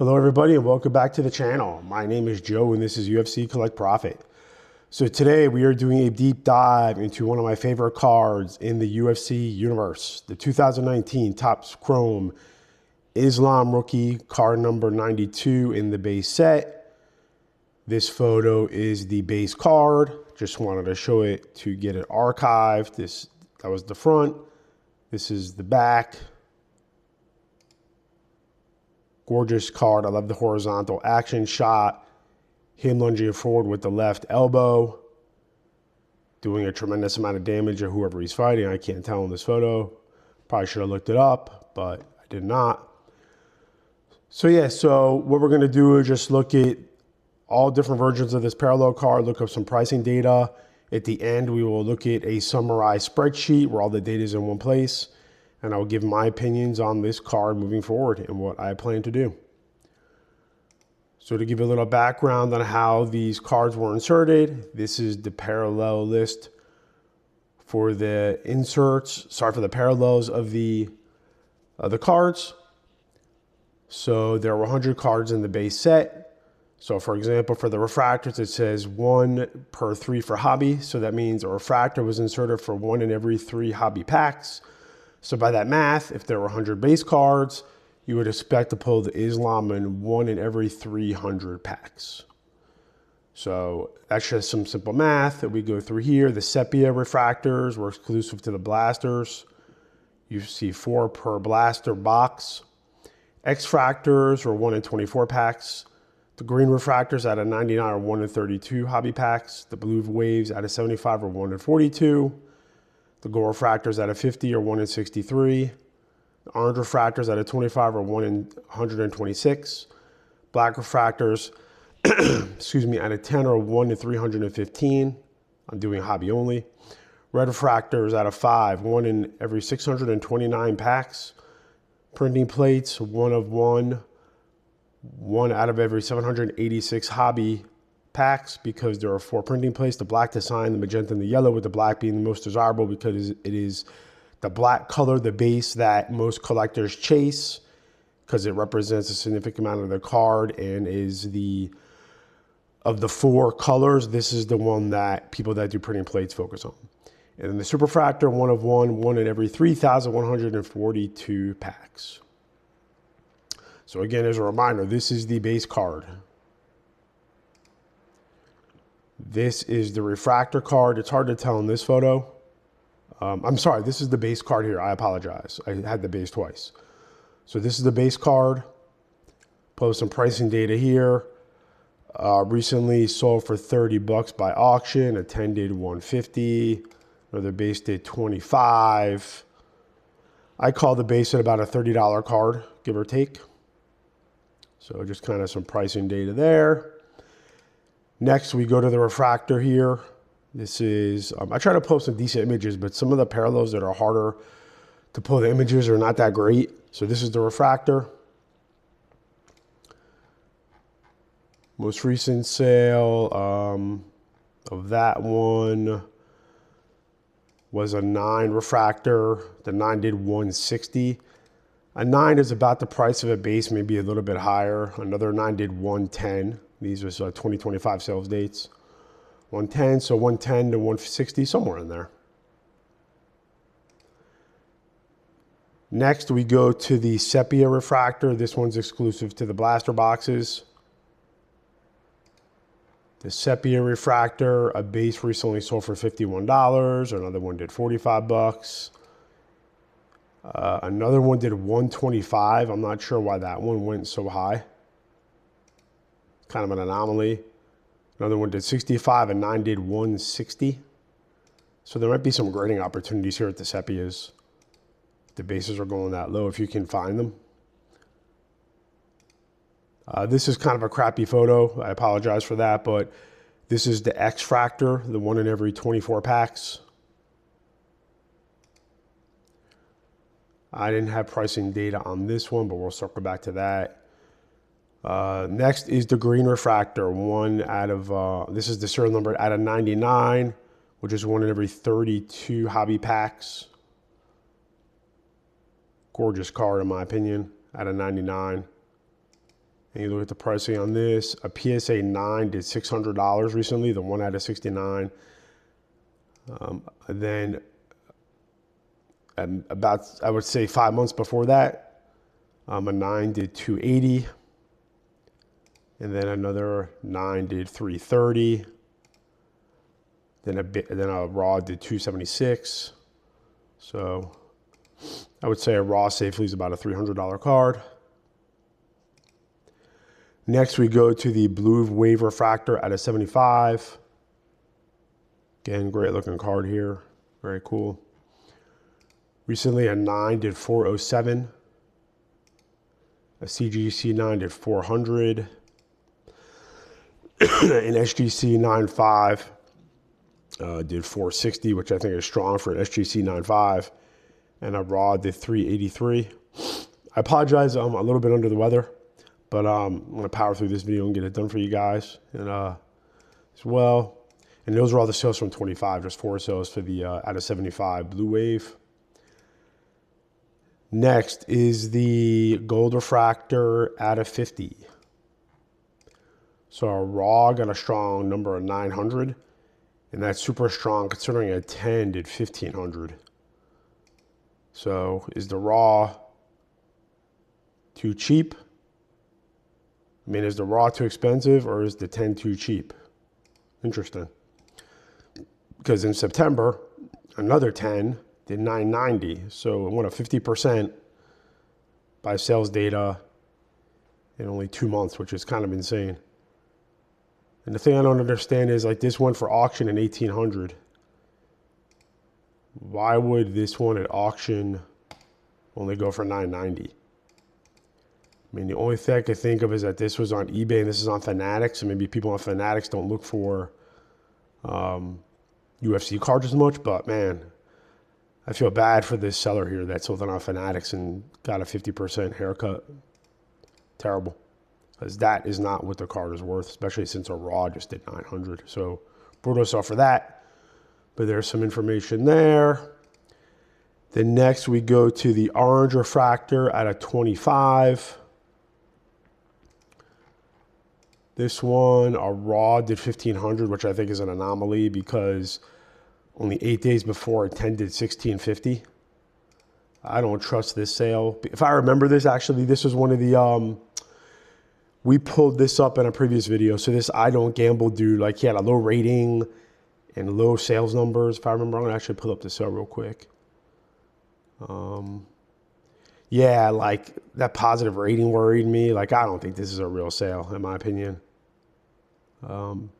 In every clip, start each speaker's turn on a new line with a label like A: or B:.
A: Hello everybody and welcome back to the channel. My name is Joe and this is UFC Collect Profit. So today we are doing a deep dive into one of my favorite cards in the UFC universe, the 2019 Topps Chrome Islam Rookie card number 92 in the base set. This photo is the base card. Just wanted to show it to get it archived. That was the front. This is the back. Gorgeous card. I love the horizontal action shot. Him lunging forward with the left elbow. Doing a tremendous amount of damage to whoever he's fighting. I can't tell in this photo. Probably should have looked it up, but I did not. So what we're going to do is just look at all different versions of this parallel card, look up some pricing data. At the end, we will look at a summarized spreadsheet where all the data is in one place. And I'll give my opinions on this card moving forward and what I plan to do. So to give you a little background on how these cards were inserted, this is the parallel list for the for the parallels of the cards. So there were 100 cards in the base set. So for example, for the refractors, it says 1 per 3 for hobby. So that means a refractor was inserted for 1 in every 3 hobby packs. So by that math, if there were 100 base cards, you would expect to pull the Islam in 1 in every 300 packs. So that's just some simple math that we go through here. The sepia refractors were exclusive to the blasters. You see 4 per blaster box. X-fractors were 1 in 24 packs. The green refractors out of 99 are 1 in 32 hobby packs. The blue waves out of 75 are 1 in 42. The gold refractors out of 50 are 1 in 63. The orange refractors out of 25 are 1 in 126. Black refractors, excuse me, out of 10 are 1 in 315. I'm doing hobby only. Red refractors out of 5, 1 in every 629 packs. Printing plates, 1 of 1, 1 out of every 786 hobby packs, because there are 4 printing plates, the black to sign, the magenta and the yellow, with the black being the most desirable because it is the black color, the base that most collectors chase, because it represents a significant amount of the card and is of the 4 colors, this is the one that people that do printing plates focus on. And then the superfractor, 1 of 1, 1 in every 3,142 packs. So again, as a reminder, this is the base card. This is the refractor card. It's hard to tell in this photo. I'm sorry, this is the base card here. I apologize. I had the base twice. So this is the base card. Post some pricing data here. Recently sold for 30 bucks by auction. A 10 did 150. Another base did 25. I call the base at about a $30 card, give or take. So just kind of some pricing data there. Next, we go to the refractor here. This is, I try to post some decent images, but some of the parallels that are harder to pull the images are not that great. So this is the refractor. Most recent sale of that one was a 9 refractor. The 9 did 160. A 9 is about the price of a base, maybe a little bit higher. Another 9 did 110. These are 2025 sales dates. 110, so 110 to 160, somewhere in there. Next, we go to the sepia refractor. This one's exclusive to the blaster boxes. The sepia refractor, a base recently sold for $51. Another one did 45 bucks. Another one did 125. I'm not sure why that one went so high. Kind of an anomaly. Another one did 65 and 9 did 160. So there might be some grading opportunities here at the sepias. The bases are going that low if you can find them. This is kind of a crappy photo. I apologize for that, but this is the X-fractor, the 1 in every 24 packs. I didn't have pricing data on this one, but we'll circle back to that. Next is the green refractor, 1 out of, this is the serial number out of 99, which is 1 in every 32 hobby packs. Gorgeous card in my opinion, out of 99. And you look at the pricing on this, a PSA 9 did $600 recently, the 1 out of 69. Then about, I would say 5 months before that, a 9 did 280. And then another 9 did 330. Then a raw did 276. So I would say a raw safely is about a $300 card. Next, we go to the blue wave refractor out of 75. Again, great looking card here. Very cool. Recently, a 9 did 407. A CGC 9 did 400. An SGC 9.5 did 460, which I think is strong for an SGC 9.5. And a raw did 383. I apologize, I'm a little bit under the weather, but I'm going to power through this video and get it done for you guys. And as well. And those are all the sales from 25, just 4 sales for the out of 75 blue wave. Next is the gold refractor out of 50. So a raw got a strong number of 900, and that's super strong considering a 10 did 1500. So is the raw too cheap? I mean, is the raw too expensive, or is the 10 too cheap? Interesting. Because in September, another 10 did 990. So it went up 50% by sales data in only 2 months, which is kind of insane. And the thing I don't understand is, like, this went for auction in 1800. Why would this one at auction only go for 990? I mean, the only thing I could think of is that this was on eBay and this is on Fanatics, and maybe people on Fanatics don't look for UFC cards as much, but man, I feel bad for this seller here that sold it on Fanatics and got a 50% haircut. Terrible. Because that is not what the card is worth, especially since a raw just did 900. So brutal sell for that. But there's some information there. Then next we go to the orange refractor out of 25. This one, a raw did 1500, which I think is an anomaly because only 8 days before a 10 did 1650. I don't trust this sale. If I remember this, actually, this was one of the, we pulled this up in a previous video. So this I Don't Gamble dude, like, he had a low rating and low sales numbers. If I remember, I'm gonna actually pull up the sale real quick. Yeah, like, that positive rating worried me. Like, I don't think this is a real sale, in my opinion. Who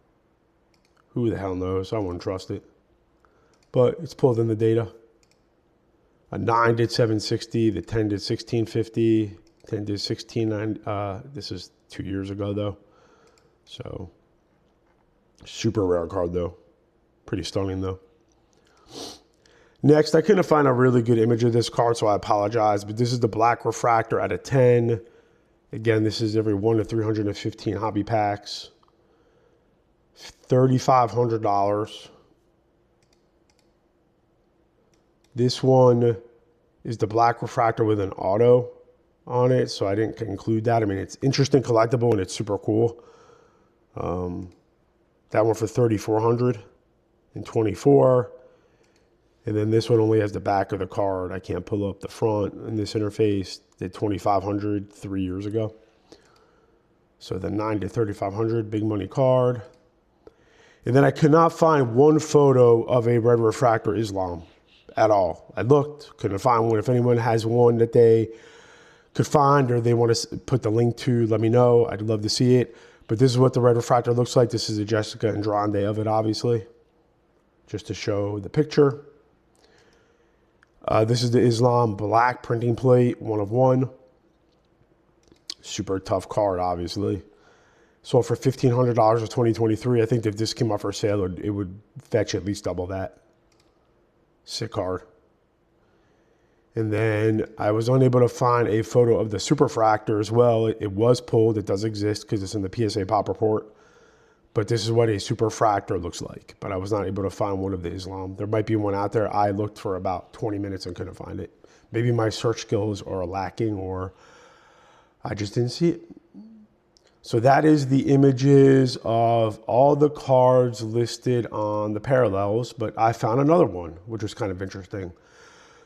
A: the hell knows? I wouldn't trust it. But it's pulled in the data. A 9 did 760. The 10 did 1650. 10 did 1690. This is 2 years ago, though. So, super rare card, though. Pretty stunning, though. Next, I couldn't find a really good image of this card, so I apologize. But this is the black refractor out of 10. Again, this is every 1 to 315 hobby packs. $3,500. This one is the black refractor with an auto on it, so I didn't include that. I mean, it's interesting collectible and it's super cool. That one for $3,400 in 24. And then this one only has the back of the card. I can't pull up the front in this interface. Did $2,500 3 years ago. So the 9 to 3,500, big money card. And then I could not find one photo of a red refractor Islam at all. I looked, couldn't find one. If anyone has one that they could find or they want to put the link to, let me know. I'd love to see it. But this is what the red refractor looks like. This is a Jessica Andrade of it, obviously, just to show the picture. This is the Islam black printing plate, 1 of 1. Super tough card, obviously. Sold for $1,500 for 2023. I think if this came up for sale, it would fetch at least double that. Sick card. And then I was unable to find a photo of the Superfractor as well. It was pulled. It does exist because it's in the PSA Pop Report. But this is what a Superfractor looks like. But I was not able to find one of the Islam. There might be one out there. I looked for about 20 minutes and couldn't find it. Maybe my search skills are lacking or I just didn't see it. So that is the images of all the cards listed on the parallels, but I found another one, which was kind of interesting.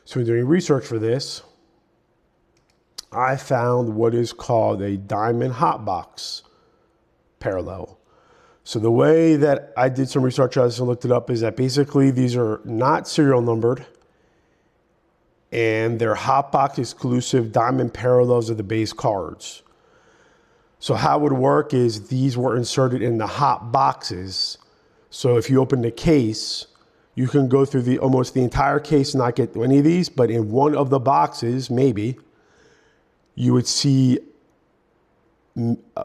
A: So in doing research for this, I found what is called a diamond hotbox parallel. So the way that I did some research on this and looked it up is that basically these are not serial numbered, and they're hotbox exclusive diamond parallels of the base cards. So how it would work is these were inserted in the hot boxes. So if you open the case, you can go through almost the entire case and not get any of these, but in one of the boxes, maybe, you would see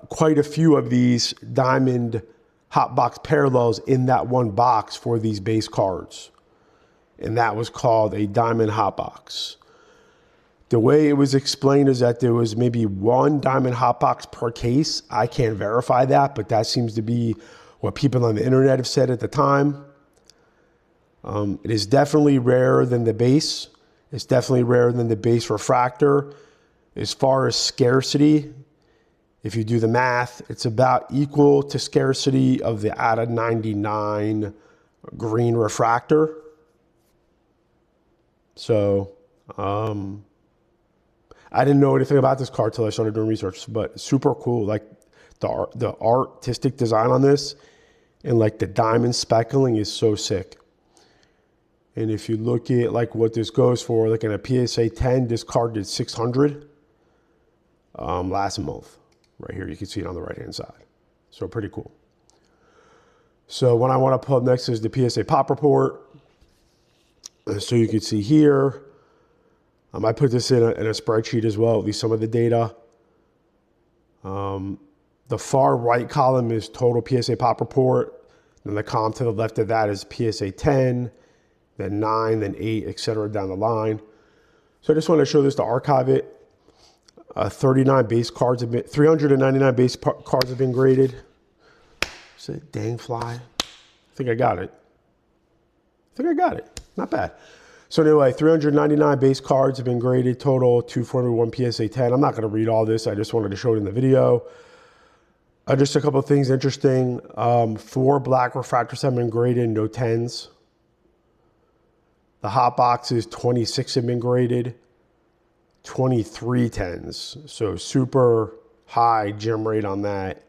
A: quite a few of these diamond hot box parallels in that one box for these base cards. And that was called a diamond hot box. The way it was explained is that there was maybe one diamond hotbox per case. I can't verify that, but that seems to be what people on the internet have said at the time. It is definitely rarer than the base. It's definitely rarer than the base refractor. As far as scarcity, if you do the math, it's about equal to scarcity of the out of 99 green refractor. So, I didn't know anything about this card till I started doing research, but super cool. Like the artistic design on this and like the diamond speckling is so sick. And if you look at like what this goes for, like in a PSA 10, this card did 600 last month. Right here, you can see it on the right-hand side. So pretty cool. So what I want to pull up next is the PSA pop report. So you can see here, I put this in a spreadsheet as well, at least some of the data. The far right column is total PSA pop report. Then the column to the left of that is PSA 10, then 9, then 8, etc. down the line. So I just want to show this to archive it. 39 base cards have been, 399 base cards have been graded. Is it dang fly? I think I got it. Not bad. So anyway, 399 base cards have been graded, total 241 PSA 10. I'm not going to read all this. I just wanted to show it in the video. Just a couple of things interesting. 4 black refractors have been graded, no 10s. The hot boxes, 26 have been graded, 23 10s. So super high gem rate on that.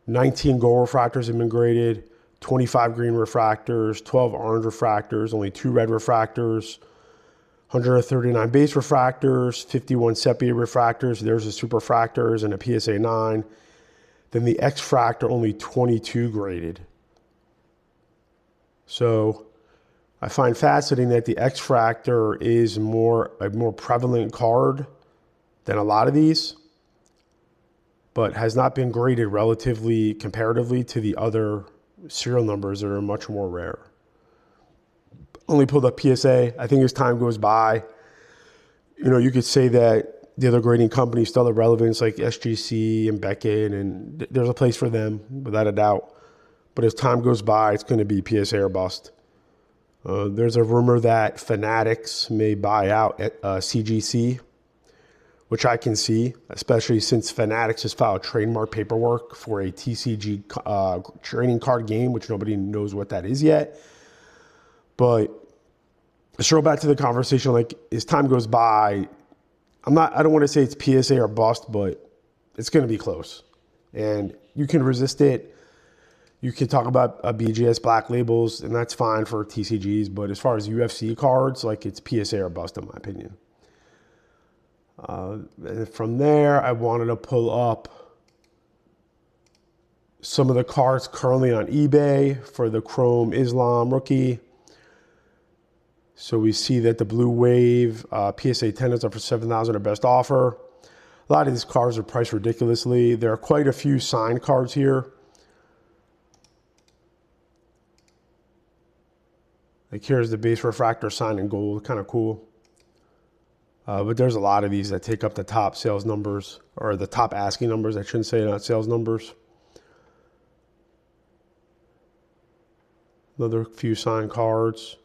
A: 19 gold refractors have been graded, 25 green refractors, 12 orange refractors, only 2 red refractors, 139 base refractors, 51 sepia refractors. There's the super fractors and a PSA 9. Then the X fractor, only 22 graded. So I find fascinating that the X fractor is a more prevalent card than a lot of these, but has not been graded relatively comparatively to the other serial numbers that are much more rare. Only pulled up PSA. I think as time goes by, you could say that the other grading companies still have relevance, like SGC and Beckett, and there's a place for them without a doubt. But as time goes by, it's going to be PSA or bust. There's a rumor that Fanatics may buy out CGC, which I can see, especially since Fanatics has filed trademark paperwork for a TCG trading card game, which nobody knows what that is yet. But let's throw back to the conversation. Like, as time goes by, I don't want to say it's PSA or bust, but it's going to be close. And you can resist it. You can talk about BGS black labels, and that's fine for TCGs. But as far as UFC cards, like, it's PSA or bust, in my opinion. And from there, I wanted to pull up some of the cards currently on eBay for the Chrome Islam rookie. So we see that the Blue Wave PSA 10 is up for $7,000 at best offer. A lot of these cards are priced ridiculously. There are quite a few signed cards here. Like, here's the base refractor signed in gold, kind of cool. But there's a lot of these that take up the top sales numbers, or the top asking numbers, I shouldn't say, not sales numbers. Another few signed cards.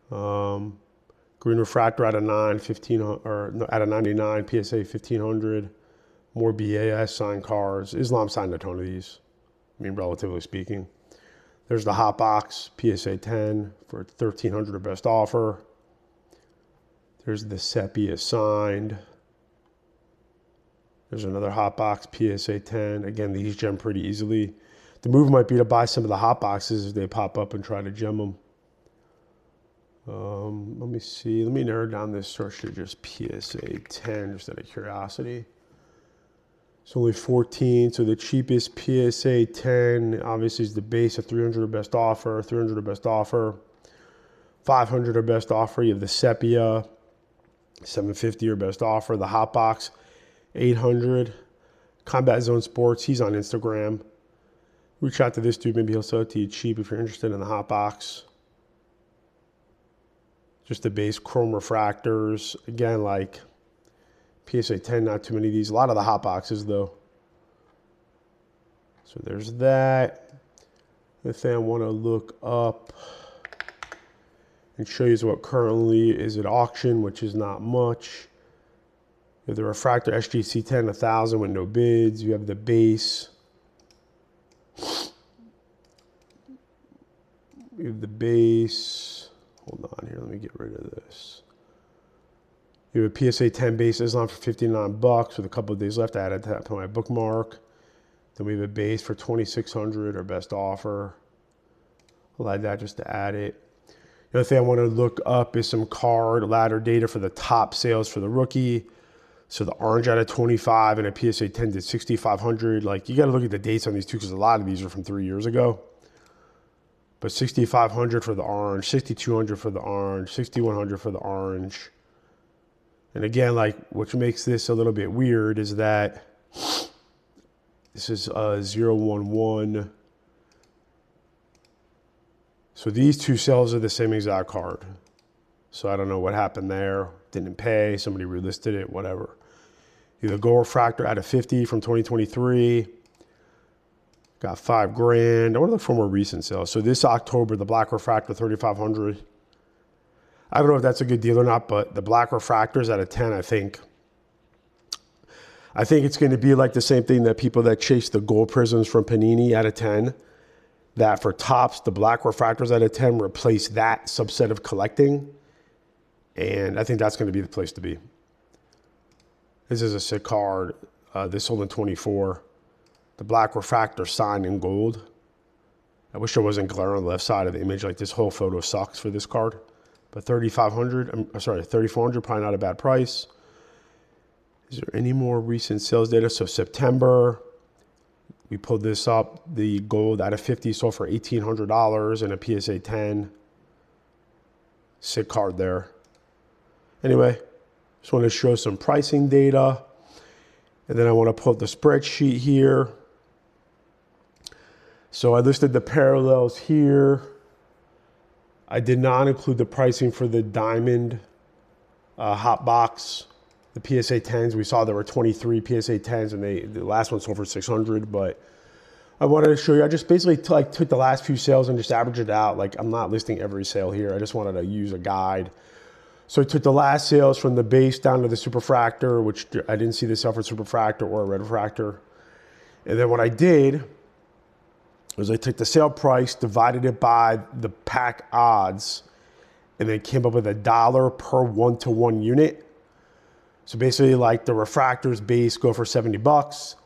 A: Green refractor out of 9, 15, or no, out of 99, PSA 1500. More BAS signed cards. Islam signed a ton of these. I mean, relatively speaking. There's the Hot Box PSA 10 for 1,300 or best offer. There's the Sepia signed. There's another Hot Box PSA 10. Again, these gem pretty easily. The move might be to buy some of the Hot Boxes as they pop up and try to gem them. Let me see. Let me narrow down this search to just PSA 10, just out of curiosity. It's only 14, so the cheapest PSA 10 obviously is the base of 300 or best offer, 300 or best offer, 500 or best offer. You have the Sepia, 750 or best offer, the Hot Box, 800. Combat Zone Sports, he's on Instagram. Reach out to this dude, maybe he'll sell it to you cheap if you're interested in the Hot Box. Just the base chrome refractors. Again, like PSA 10, not too many of these. A lot of the Hot Boxes, though. So there's that. The thing I want to look up and show you is what currently is at auction, which is not much. You have the refractor SGC 10, 1,000 with no bids. You have the base. You have the base. Hold on here. Let me get rid of this. You have a PSA 10 base Islam for 59 bucks with a couple of days left. I added that to my bookmark. Then we have a base for 2,600 or best offer. I'll add that just to add it. The other thing I want to look up is some card ladder data for the top sales for the rookie. So the orange out of 25 and a PSA 10 did 6,500. Like, you got to look at the dates on these two because a lot of these are from 3 years ago. But 6,500 for the orange, 6,200 for the orange, 6,100 for the orange. And again, like, what makes this a little bit weird is that this is 011. So these two sales are the same exact card. So I don't know what happened there. Didn't pay, somebody relisted it, whatever. The gold refractor out of 50 from 2023. Got $5,000. I want to look for more recent sales. So this October, the black refractor, 3,500. I don't know if that's a good deal or not, but the black refractors out of 10, I think it's going to be like the same thing that people that chase the gold prisms from Panini out of 10, that for tops, the black refractors out of 10 replace that subset of collecting. And I think that's going to be the place to be. This is a sick card. This sold in 24. The black refractor signed in gold. I wish there wasn't glare on the left side of the image. Like, this whole photo sucks for this card. But 3,500, I'm sorry, 3,400, probably not a bad price. Is there any more recent sales data? So September, we pulled this up. The gold out of 50 sold for $1,800 and a PSA 10. Sick card there. Anyway, just want to show some pricing data. And then I want to pull up the spreadsheet here. So I listed the parallels here. I did not include the pricing for the diamond hot box, the PSA 10s. We saw there were 23 PSA 10s, and the last one sold for 600. But I wanted to show you. I just basically took the last few sales and just averaged it out. Like, I'm not listing every sale here. I just wanted to use a guide. So I took the last sales from the base down to the superfractor, which I didn't see the sale for superfractor or a red refractor. And then what I did was I took the sale price, divided it by the pack odds, and then came up with $1 per 1-to-1 unit. So basically, like, the refractors base go for 70 bucks.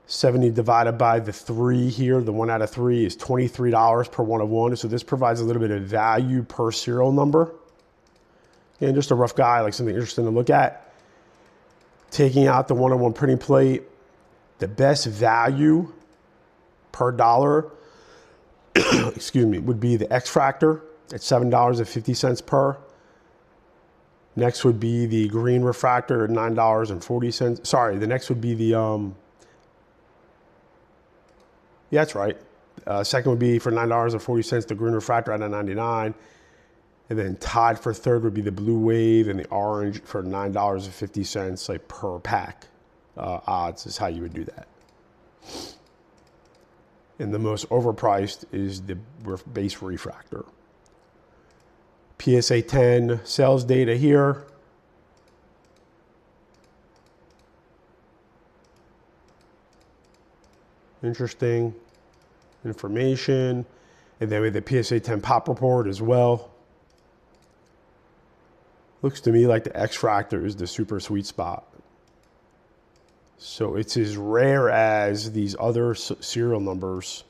A: 70 divided by the 3 here, the 1 out of 3 is $23 per 1-of-1. So this provides a little bit of value per serial number. And just a rough guide, like something interesting to look at. Taking out the 1-of-1 printing plate, the best value per dollar, excuse me, would be the X-Fractor at $7.50 per. Next would be the green refractor at $9.40. Sorry, the next would be the, yeah, that's right. Second would be for $9.40, the green refractor at $9.99. And then tied for third would be the blue wave and the orange for $9.50, like per pack. Odds is how you would do that. And the most overpriced is the base refractor. PSA 10 sales data here. Interesting information. And then with the PSA 10 pop report as well. Looks to me like the X-Fractor is the super sweet spot. So it's as rare as these other serial numbers.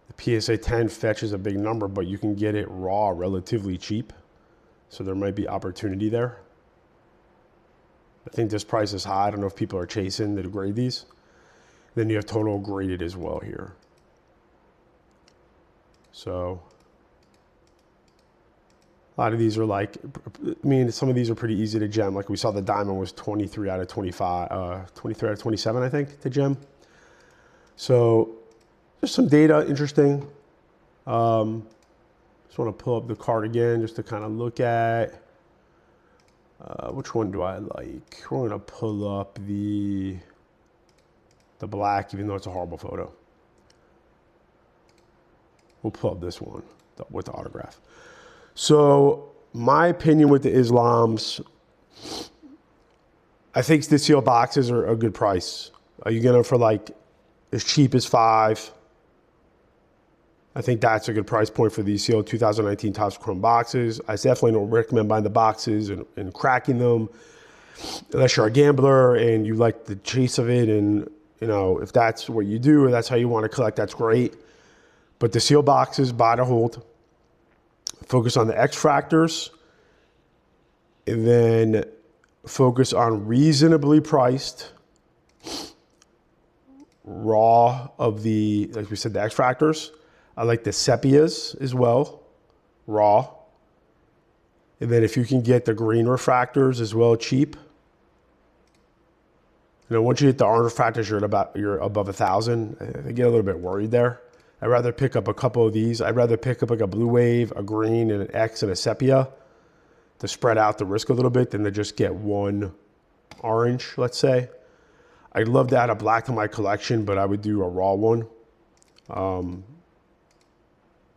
A: The PSA 10 fetches a big number, but you can get it raw relatively cheap. So there might be opportunity there. I think this price is high. I don't know if people are chasing to grade these. Then you have total graded as well here. So a lot of these are like, I mean, some of these are pretty easy to gem. Like we saw the diamond was 23 out of 25, 23 out of 27, I think, to gem. So just some data, interesting. Just want to pull up the card again just to kind of look at. Which one do I like? We're going to pull up the black, even though it's a horrible photo. We'll pull up this one with the autograph. So my opinion with the Islams, I think the sealed boxes are a good price. Are you gonna for like as cheap as $5? I think that's a good price point for these sealed 2019 Topps Chrome boxes. I definitely don't recommend buying the boxes and cracking them unless you're a gambler and you like the chase of it. And you know, if that's what you do or that's how you want to collect, that's great. But the sealed boxes, buy to hold. Focus on the X-Fractors, and then focus on reasonably priced raw of the, like we said, the X-Fractors. I like the sepias as well, raw. And then if you can get the green refractors as well, cheap. You know, once you hit the orange refractors, you're above 1,000. I get a little bit worried there. I'd rather pick up a couple of these. I'd rather pick up like a blue wave, a green, and an X and a sepia to spread out the risk a little bit than to just get one orange, let's say. I'd love to add a black to my collection, but I would do a raw one.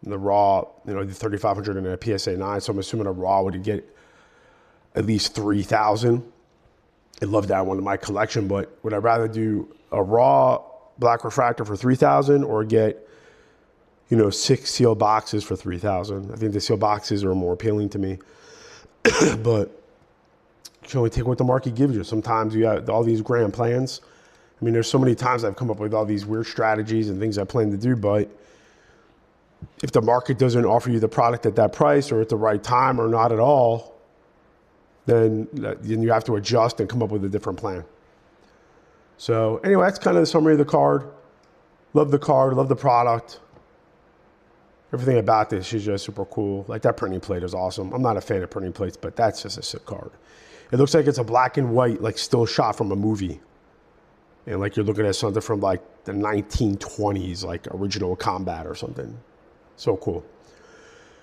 A: The raw, you know, the 3,500 and a PSA 9, so I'm assuming a raw would get at least 3,000. I'd love to add one to my collection, but would I rather do a raw black refractor for 3,000 or get, you know, 6 sealed boxes for 3,000? I think the sealed boxes are more appealing to me. But you can only take what the market gives you. Sometimes you have all these grand plans. I mean, there's so many times I've come up with all these weird strategies and things I plan to do, but if the market doesn't offer you the product at that price or at the right time or not at all, then you have to adjust and come up with a different plan. So anyway, that's kind of the summary of the card. Love the card, love the product. Everything about this is just super cool. Like that printing plate is awesome. I'm not a fan of printing plates, but that's just a sick card. It looks like it's a black and white, like still shot from a movie. And like you're looking at something from like the 1920s, like original combat or something. So cool.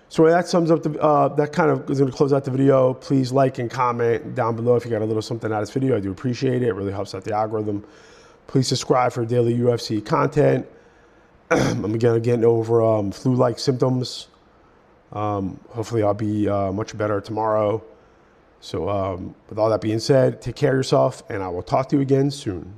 A: So that sums up that kind of is going to close out the video. Please like and comment down below if you got a little something out of this video. I do appreciate it. It really helps out the algorithm. Please subscribe for daily UFC content. I'm again getting over flu-like symptoms. Hopefully I'll be much better tomorrow. So with all that being said, take care of yourself, and I will talk to you again soon.